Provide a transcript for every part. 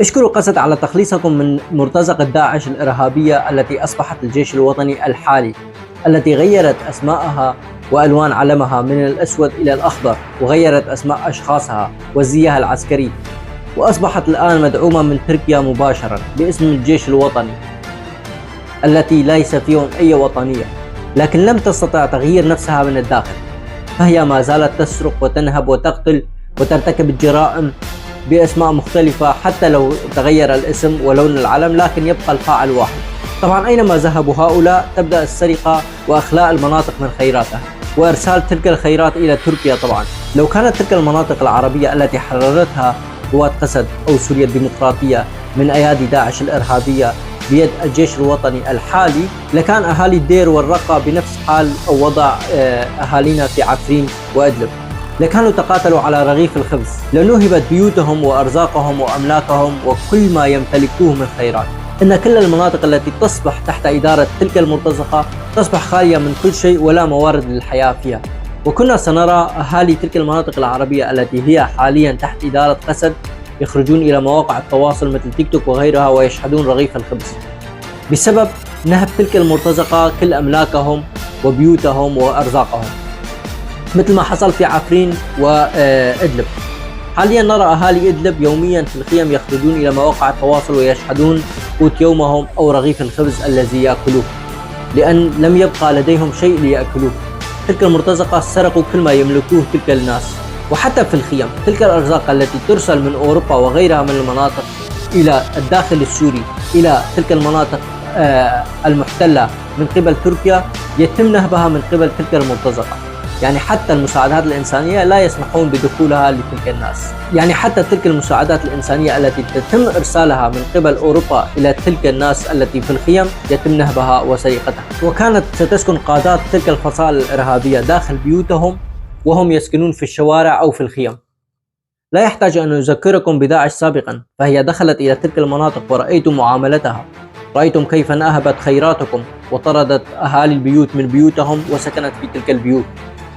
اشكروا قسد على تخليصكم من مرتزقة داعش الإرهابية التي أصبحت الجيش الوطني الحالي، التي غيرت أسماءها وألوان علمها من الأسود إلى الأخضر، وغيرت أسماء أشخاصها وزيها العسكري، وأصبحت الآن مدعومة من تركيا مباشرة باسم الجيش الوطني التي ليس فيهم أي وطنية، لكن لم تستطع تغيير نفسها من الداخل، فهي ما زالت تسرق وتنهب وتقتل وترتكب الجرائم بأسماء مختلفة. حتى لو تغير الاسم ولون العلم لكن يبقى الفاعل واحد. طبعا أينما ذهبوا هؤلاء تبدأ السرقة وأخلاء المناطق من خيراتها وإرسال تلك الخيرات إلى تركيا. طبعا لو كانت تلك المناطق العربية التي حررتها قوات قسد أو سوريا الديمقراطية من أيادي داعش الإرهابية بيد الجيش الوطني الحالي، لكان أهالي الدير والرقة بنفس حال أو وضع أهالينا في عفرين وإدلب، لكانوا تقاتلوا على رغيف الخبز، لنهبت بيوتهم وأرزاقهم وأملاكهم وكل ما يمتلكوه من خيرات. إن كل المناطق التي تصبح تحت إدارة تلك المرتزقة تصبح خالية من كل شيء ولا موارد للحياة فيها. وكنا سنرى أهالي تلك المناطق العربية التي هي حاليا تحت إدارة قسد يخرجون إلى مواقع التواصل مثل تيك توك وغيرها ويشحذون رغيف الخبز بسبب نهب تلك المرتزقة كل أملاكهم وبيوتهم وأرزاقهم، مثل ما حصل في عفرين وإدلب. حاليا نرى أهالي إدلب يوميا في الخيم يخرجون إلى مواقع التواصل ويشحذون قوت يومهم أو رغيف الخبز الذي يأكلوه، لأن لم يبقى لديهم شيء ليأكلوه. تلك المرتزقة سرقوا كل ما يملكوه تلك الناس. وحتى في الخيم تلك الأرزاق التي ترسل من أوروبا وغيرها من المناطق إلى الداخل السوري إلى تلك المناطق المحتلة من قبل تركيا يتم نهبها من قبل تلك المرتزقة. يعني حتى المساعدات الإنسانية لا يسمحون بدخولها لتلك الناس. يعني حتى تلك المساعدات الإنسانية التي تتم إرسالها من قبل أوروبا إلى تلك الناس التي في الخيم يتم نهبها وسرقتها. وكانت ستسكن قادات تلك الفصائل الإرهابية داخل بيوتهم وهم يسكنون في الشوارع أو في الخيم. لا يحتاج أن نذكركم بداعش سابقا، فهي دخلت إلى تلك المناطق ورأيتم معاملتها، رأيتم كيف نهبت خيراتكم وطردت أهالي البيوت من بيوتهم وسكنت في تلك البيوت.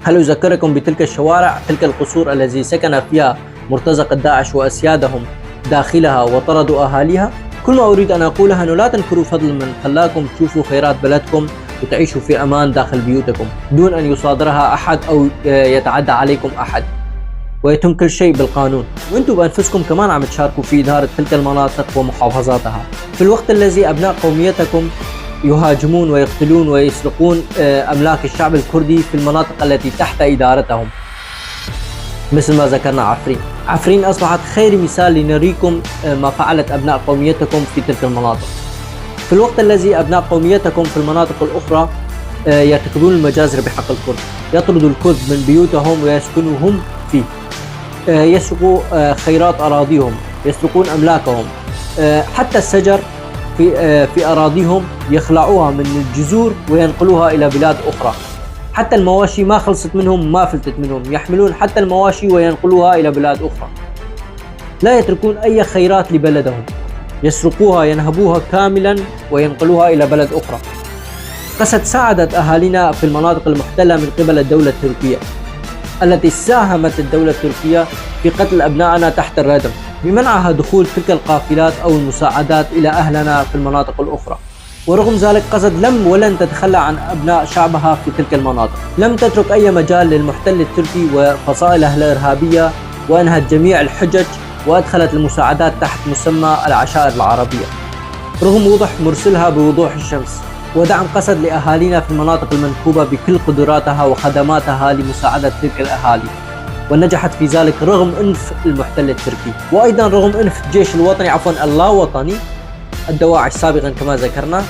هل أذكركم بتلك الشوارع، تلك القصور التي سكن فيها مرتزقة داعش وأسيادهم داخلها وطردوا أهاليها؟ كل ما أريد أن أقوله أنه لا تنكروا فضل من خلاكم تشوفوا خيرات بلدكم وتعيشوا في أمان داخل بيوتكم دون أن يصادرها أحد أو يتعدى عليكم أحد، ويتم كل شيء بالقانون. وأنتم بأنفسكم كمان عم تشاركوا في إدارة تلك المناطق ومحافظاتها في الوقت الذي أبناء قوميتكم يهاجمون ويقتلون ويسرقون أملاك الشعب الكردي في المناطق التي تحت إدارتهم، مثل ما ذكرنا عفرين أصبحت خير مثال لنريكم ما فعلت أبناء قوميتكم في تلك المناطق، في الوقت الذي أبناء قوميتكم في المناطق الأخرى يرتكبون المجازر بحق الكرد، يطردوا الكرد من بيوتهم ويسكنوهم فيه، يسرقوا خيرات أراضيهم، يسرقون أملاكهم، حتى الشجر في أراضيهم يخلعوها من الجذور وينقلوها إلى بلاد أخرى. حتى المواشي ما خلصت منهم ما فلتت منهم، يحملون حتى المواشي وينقلوها إلى بلاد أخرى. لا يتركون أي خيرات لبلدهم، يسرقوها ينهبوها كاملا وينقلوها إلى بلد أخرى. قسد ساعدت أهالينا في المناطق المحتلة من قبل الدولة التركية، التي ساهمت الدولة التركية في قتل أبنائنا تحت الردم بمنعها دخول تلك القافلات أو المساعدات إلى أهلنا في المناطق الأخرى. ورغم ذلك قسد لم ولن تتخلى عن أبناء شعبها في تلك المناطق، لم تترك أي مجال للمحتل التركي وفصائله الإرهابية، وأنهت جميع الحجج وأدخلت المساعدات تحت مسمى العشائر العربية رغم وضوح مرسلها بوضوح الشمس، ودعم قسد لأهالينا في المناطق المنكوبة بكل قدراتها وخدماتها لمساعدة تلك الأهالي، ونجحت في ذلك رغم أنف المحتل التركي، وأيضا رغم أنف الجيش الوطني اللا وطني الدواعش سابقا كما ذكرنا.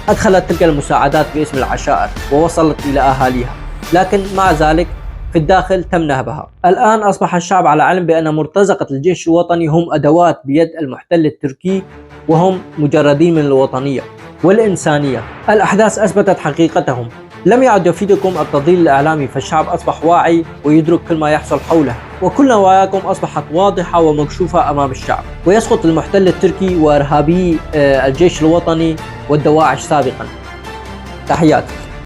أدخلت تلك المساعدات باسم العشائر ووصلت إلى أهاليها، لكن مع ذلك في الداخل تم نهبها. الآن أصبح الشعب على علم بأن مرتزقة الجيش الوطني هم أدوات بيد المحتل التركي، وهم مجردين من الوطنية والإنسانية. الأحداث أثبتت حقيقتهم، لم يعد يفيدكم التضليل الإعلامي، فالشعب أصبح واعي ويدرك كل ما يحصل حوله، وكل نواياكم أصبحت واضحة ومكشوفة أمام الشعب، ويسقط المحتل التركي وإرهابي الجيش الوطني والدواعش سابقا. تحياتي.